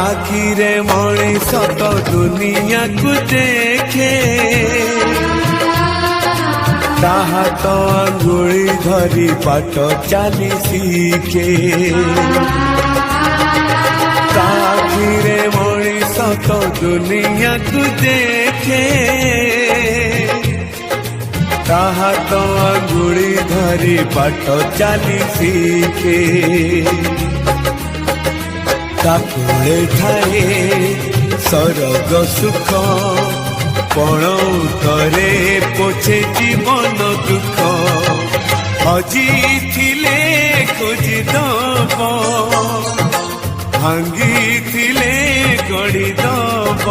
आखिरे मଣିଷ ତ ଦୁନିଆକୁ ଦେଖେ ତାହା ତ ଆଙ୍ଗୁଳି ଧରି ବାଟ ଚାଲି ଶିଖେ ଆଖିରେ ମଣିଷ ତ ଦୁନିଆକୁ ଦେଖେ ତାହା ତ ଆଙ୍ଗୁଳି ଧରି ବାଟ ଚାଲି ଶିଖେ ताकुले ठाए सरग सुख पण उतरे पोछे जीवन दुख हजी थिले खोजी दब भांगी थिले गड़ी दब